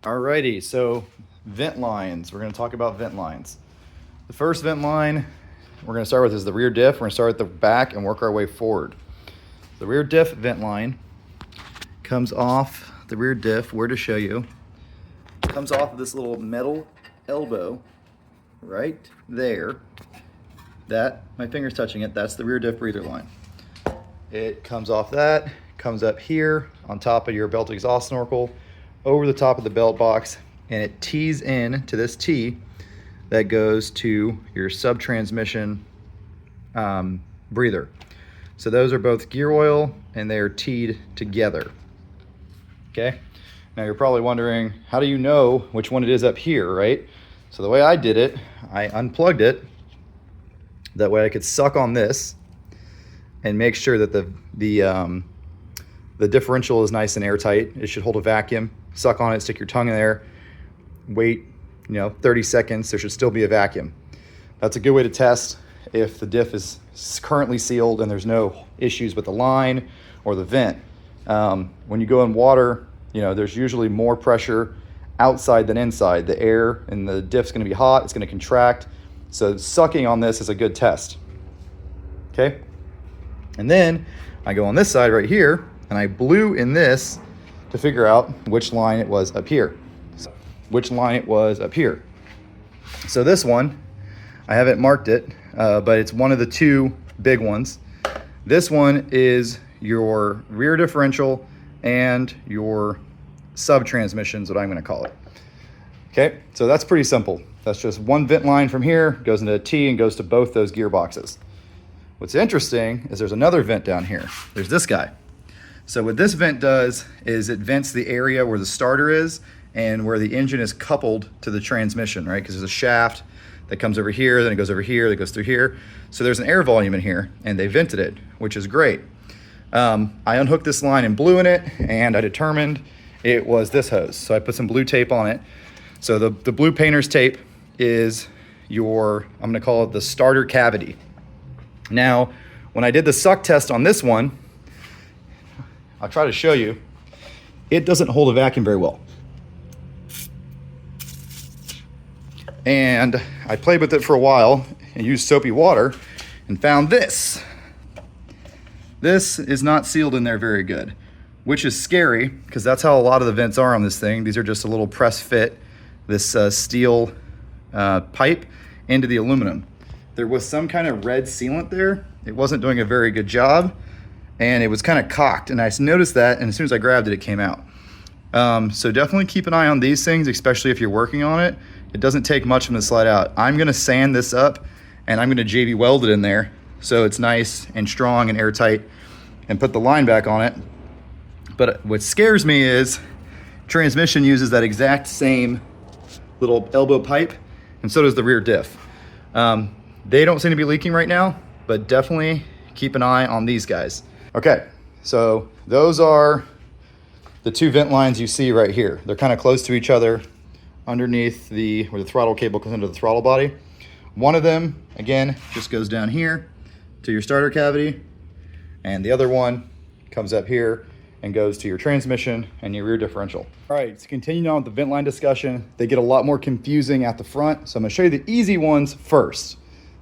Alrighty, so vent lines. We're going to talk about vent lines. The first vent line we're going to start with is the rear diff. We're going to start at the back and work our way forward. The rear diff vent line comes off the rear diff. Where to show you? Comes off of this little metal elbow right there. That, my finger's touching it, that's the rear diff breather line. It comes off that, comes up here on top of your belt exhaust snorkel, over the top of the belt box, and it tees in to this T that goes to your sub-transmission breather. So those are both gear oil and they are teed together. Okay, now you're probably wondering, how do you know which one it is up here, right? So the way I did it, I unplugged it. That way I could suck on this and make sure that the differential is nice and airtight. It should hold a vacuum. Suck on it, stick your tongue in there, wait 30 seconds, there should still be a vacuum. That's a good way to test if the diff is currently sealed and there's no issues with the line or the vent. When you go in water, there's usually more pressure outside than inside. The air in the diff's gonna be hot, it's gonna contract. So sucking on this is a good test, okay? And then I go on this side right here and I blew in this to figure out which line it was up here. So this one, I haven't marked it, but it's one of the two big ones. This one is your rear differential and your sub-transmission is what I'm gonna call it. Okay, so that's pretty simple. That's just one vent line from here, goes into a T and goes to both those gearboxes. What's interesting is there's another vent down here. There's this guy. So what this vent does is it vents the area where the starter is and where the engine is coupled to the transmission, right? Because there's a shaft that comes over here, then it goes over here, that goes through here. So there's an air volume in here and they vented it, which is great. I unhooked this line and blew in it and I determined it was this hose. So I put some blue tape on it. So the blue painter's tape is I'm gonna call it the starter cavity. Now, when I did the suck test on this one, I'll try to show you, it doesn't hold a vacuum very well. And I played with it for a while and used soapy water and found this. This is not sealed in there very good, which is scary because that's how a lot of the vents are on this thing. These are just a little press fit, this steel pipe into the aluminum. There was some kind of red sealant there. It wasn't doing a very good job and it was kind of cocked, and I noticed that, and as soon as I grabbed it, it came out. So definitely keep an eye on these things, especially if you're working on it. It doesn't take much for them to slide out. I'm gonna sand this up and I'm gonna JV weld it in there so it's nice and strong and airtight and put the line back on it. But what scares me is transmission uses that exact same little elbow pipe, and so does the rear diff. They don't seem to be leaking right now, but definitely keep an eye on these guys. Okay, so those are the two vent lines you see right here. They're kind of close to each other underneath where the throttle cable comes into the throttle body. One of them, again, just goes down here to your starter cavity, and the other one comes up here and goes to your transmission and your rear differential. All right, so continuing on with the vent line discussion, they get a lot more confusing at the front, so I'm gonna show you the easy ones first.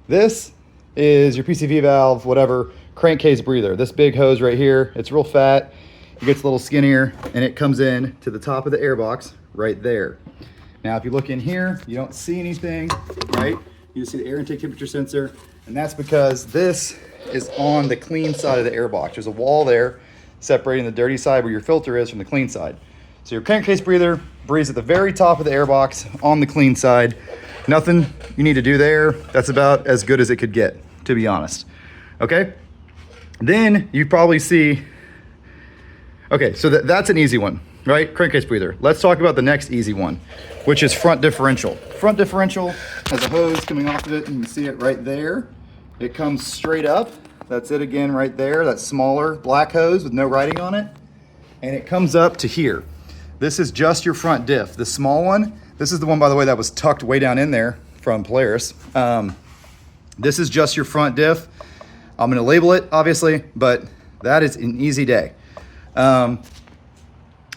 This is your PCV valve, whatever, crankcase breather. This big hose right here, it's real fat, it gets a little skinnier, and it comes in to the top of the airbox right there. Now, if you look in here, you don't see anything, right? You just see the air intake temperature sensor, and that's because this is on the clean side of the airbox. There's a wall there separating the dirty side where your filter is from the clean side. So your crankcase breather breathes at the very top of the airbox on the clean side. Nothing you need to do there. That's about as good as it could get, to be honest. Okay? Then you probably see, okay, so that's an easy one, right? Crankcase breather. Let's talk about the next easy one, which is front differential. Front differential has a hose coming off of it. You can see it right there. It comes straight up. That's it again right there, that smaller black hose with no writing on it. And it comes up to here. This is just your front diff. The small one, this is the one, by the way, that was tucked way down in there from Polaris. This is just your front diff. I'm gonna label it, obviously, but that is an easy day.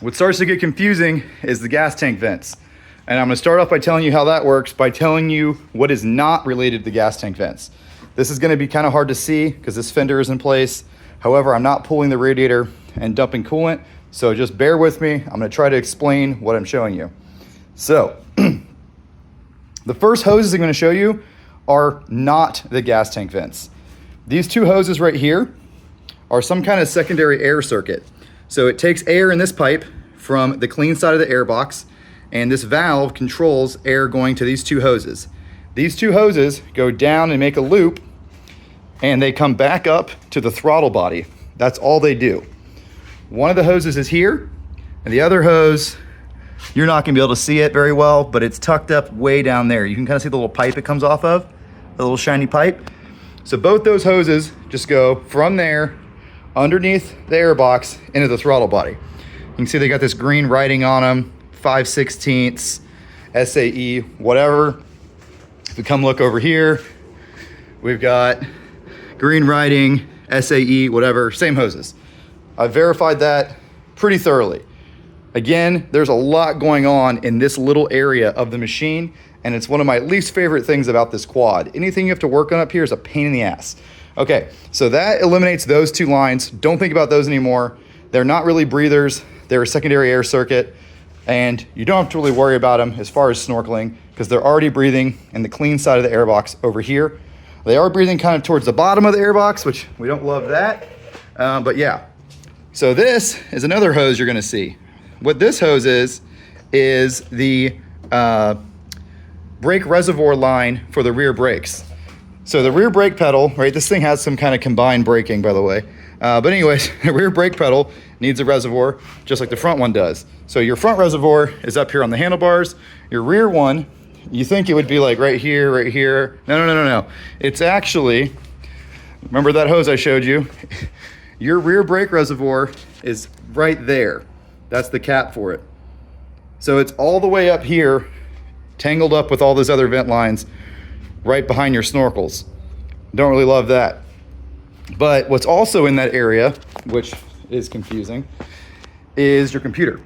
What starts to get confusing is the gas tank vents. And I'm gonna start off by telling you how that works, by telling you what is not related to the gas tank vents. This is gonna be kind of hard to see because this fender is in place. However, I'm not pulling the radiator and dumping coolant, so just bear with me. I'm gonna try to explain what I'm showing you. So, the first hoses I'm gonna show you are not the gas tank vents. These two hoses right here are some kind of secondary air circuit. So it takes air in this pipe from the clean side of the air box, and this valve controls air going to these two hoses. These two hoses go down and make a loop, and they come back up to the throttle body. That's all they do. One of the hoses is here, and the other hose, you're not gonna be able to see it very well, but it's tucked up way down there. You can kind of see the little pipe it comes off of, the little shiny pipe. So both those hoses just go from there underneath the air box into the throttle body. You can see they got this green writing on them, 5/16 SAE, whatever. If we come look over here, we've got green writing, SAE, whatever, same hoses. I've verified that pretty thoroughly. Again, there's a lot going on in this little area of the machine, and it's one of my least favorite things about this quad. Anything you have to work on up here is a pain in the ass. Okay, so that eliminates those two lines. Don't think about those anymore. They're not really breathers. They're a secondary air circuit, and you don't have to really worry about them as far as snorkeling because they're already breathing in the clean side of the air box over here. They are breathing kind of towards the bottom of the air box, which we don't love that, but yeah. So this is another hose you're gonna see. What this hose is the brake reservoir line for the rear brakes. So the rear brake pedal, right, this thing has some kind of combined braking, by the way. But anyways, the rear brake pedal needs a reservoir, just like the front one does. So your front reservoir is up here on the handlebars. Your rear one, you think it would be like right here, right here. No. It's actually, remember that hose I showed you? Your rear brake reservoir is right there. That's the cap for it. So it's all the way up here, tangled up with all those other vent lines, right behind your snorkels. Don't really love that. But what's also in that area, which is confusing, is your computer.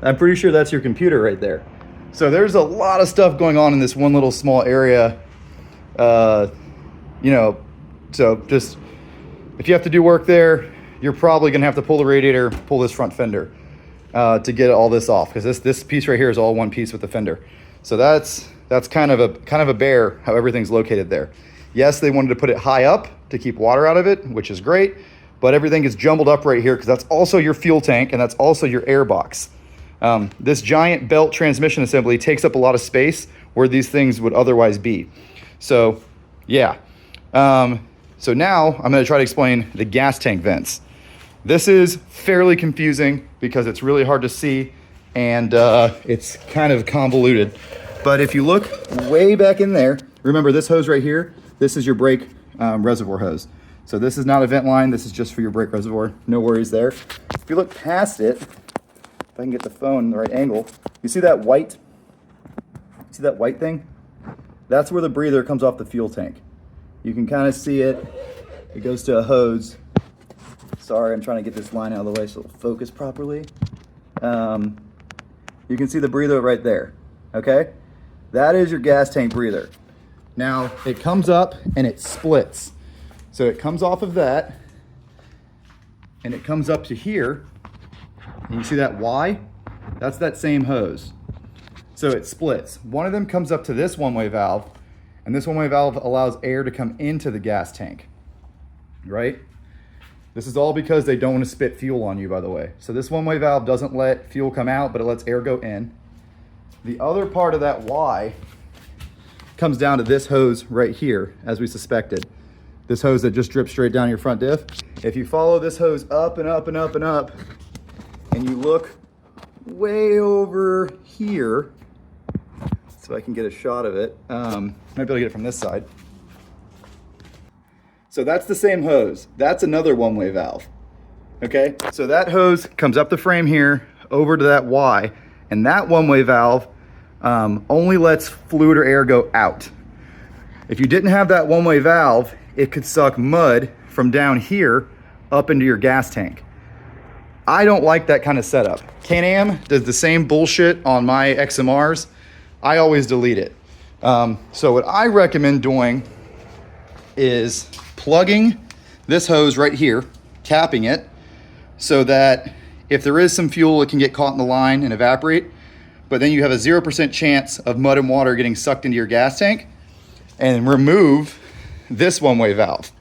I'm pretty sure that's your computer right there. So there's a lot of stuff going on in this one little small area. So just, if you have to do work there, you're probably gonna have to pull the radiator, pull this front fender to get all this off, because this piece right here is all one piece with the fender. So that's kind of a bear how everything's located there. Yes, they wanted to put it high up to keep water out of it, which is great, but everything is jumbled up right here because that's also your fuel tank and that's also your air box. This giant belt transmission assembly takes up a lot of space where these things would otherwise be. So yeah. So now I'm gonna try to explain the gas tank vents. This is fairly confusing because it's really hard to see and it's kind of convoluted. But if you look way back in there, remember this hose right here, this is your brake reservoir hose. So this is not a vent line, this is just for your brake reservoir. No worries there. If you look past it, if I can get the phone in the right angle, you see that white? See that white thing? That's where the breather comes off the fuel tank. You can kind of see it. It goes to a hose. Sorry, I'm trying to get this line out of the way so it'll focus properly. You can see the breather right there, okay? That is your gas tank breather. Now, it comes up and it splits. So it comes off of that and it comes up to here. And you see that Y? That's that same hose. So it splits. One of them comes up to this one-way valve, and this one-way valve allows air to come into the gas tank, right? This is all because they don't want to spit fuel on you, by the way. So this one-way valve doesn't let fuel come out, but it lets air go in. The other part of that Y comes down to this hose right here, as we suspected. This hose that just drips straight down your front diff. If you follow this hose up and up and up and up, and you look way over here, so I can get a shot of it. Might be able to get it from this side. So that's the same hose. That's another one-way valve, okay? So that hose comes up the frame here, over to that Y, and that one-way valve only lets fluid or air go out. If you didn't have that one-way valve, it could suck mud from down here up into your gas tank. I don't like that kind of setup. Can-Am does the same bullshit on my XMRs. I always delete it. So what I recommend doing is plugging this hose right here, capping it, so that if there is some fuel, it can get caught in the line and evaporate, but then you have a 0% chance of mud and water getting sucked into your gas tank, and remove this one-way valve,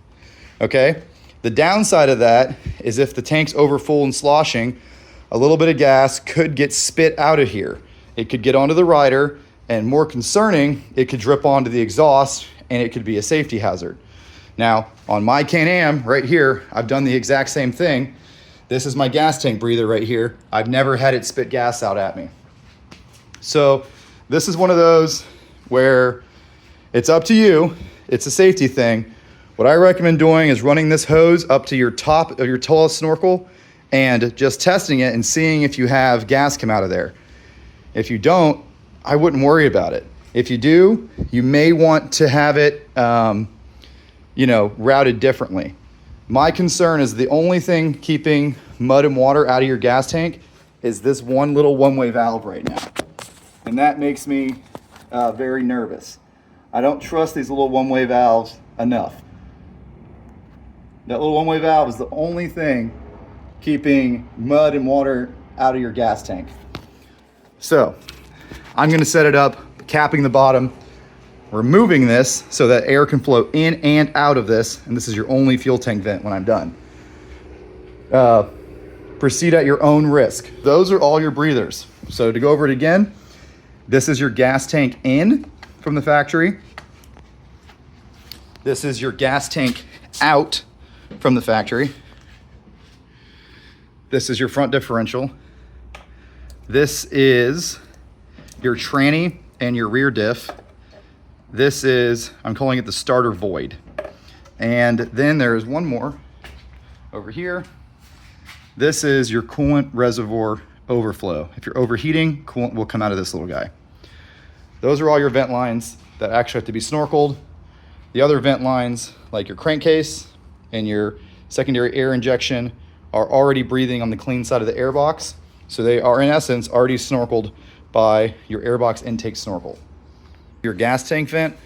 okay? The downside of that is if the tank's over full and sloshing, a little bit of gas could get spit out of here. It could get onto the rider, and more concerning, it could drip onto the exhaust, and it could be a safety hazard. Now, on my Can-Am right here, I've done the exact same thing. This is my gas tank breather right here. I've never had it spit gas out at me. So this is one of those where it's up to you. It's a safety thing. What I recommend doing is running this hose up to your top of your tallest snorkel and just testing it and seeing if you have gas come out of there. If you don't, I wouldn't worry about it. If you do, you may want to have it, routed differently. My concern is the only thing keeping mud and water out of your gas tank is this one little one-way valve right now. And that makes me very nervous. I don't trust these little one-way valves enough. That little one-way valve is the only thing keeping mud and water out of your gas tank. So I'm gonna set it up, capping the bottom, removing this so that air can flow in and out of this, and this is your only fuel tank vent when I'm done. Proceed at your own risk. Those are all your breathers. So to go over it again, this is your gas tank in from the factory. This is your gas tank out from the factory. This is your front differential. This is your tranny and your rear diff. This is, I'm calling it the starter void. And then there's one more over here. This is your coolant reservoir overflow. If you're overheating, coolant will come out of this little guy. Those are all your vent lines that actually have to be snorkeled. The other vent lines, like your crankcase and your secondary air injection, are already breathing on the clean side of the airbox. So they are in essence already snorkeled by your airbox intake snorkel. Your gas tank vent,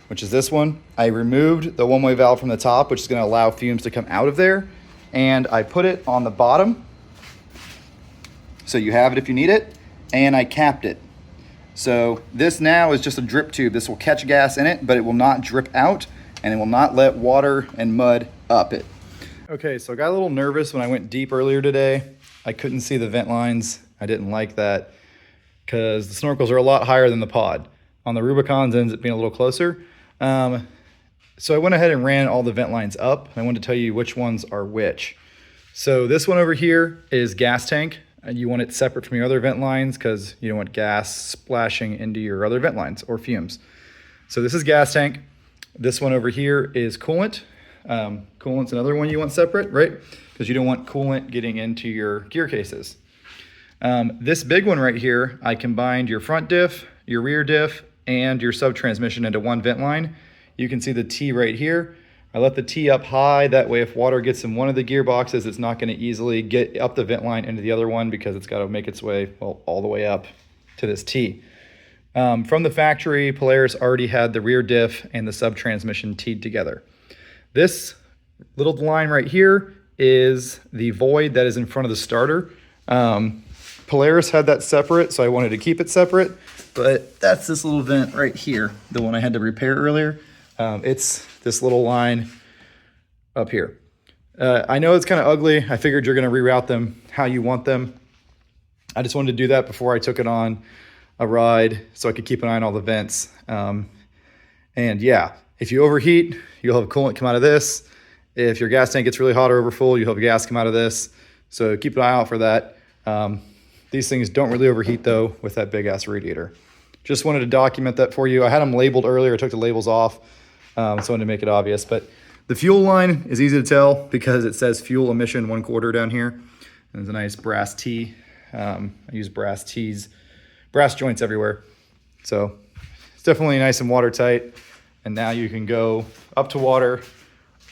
which is this one, I removed the one-way valve from the top, which is gonna allow fumes to come out of there. And I put it on the bottom, so you have it if you need it, and I capped it. So this now is just a drip tube. This will catch gas in it, but it will not drip out, and it will not let water and mud up it. Okay, so I got a little nervous when I went deep earlier today. I couldn't see the vent lines. I didn't like that because the snorkels are a lot higher than the pod. On the Rubicons, it ends up being a little closer. So I went ahead and ran all the vent lines up. I wanted to tell you which ones are which. So this one over here is gas tank, and you want it separate from your other vent lines because you don't want gas splashing into your other vent lines or fumes. So this is gas tank. This one over here is coolant. Coolant's another one you want separate, right? Because you don't want coolant getting into your gear cases. This big one right here, I combined your front diff, your rear diff, and your sub-transmission into one vent line. You can see the T right here. I let the T up high, that way if water gets in one of the gearboxes, it's not gonna easily get up the vent line into the other one because it's gotta make its way, well, all the way up to this T. From the factory, Polaris already had the rear diff and the sub-transmission teed together. This little line right here is the void that is in front of the starter. Polaris had that separate, so I wanted to keep it separate, but that's this little vent right here, the one I had to repair earlier. It's this little line up here. I know it's kind of ugly. I figured you're gonna reroute them how you want them. I just wanted to do that before I took it on a ride so I could keep an eye on all the vents. And yeah, if you overheat, you'll have coolant come out of this. If your gas tank gets really hot or overfull, you'll have gas come out of this. So keep an eye out for that. These things don't really overheat though with that big ass radiator. Just wanted to document that for you. I had them labeled earlier, I took the labels off, so I wanted to make it obvious. But the fuel line is easy to tell because it says fuel emission 1/4 down here. And there's a nice brass T. I use brass T's, brass joints everywhere. So it's definitely nice and watertight. And now you can go up to water,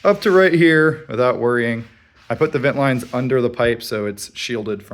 up to right here without worrying. I put the vent lines under the pipe so it's shielded from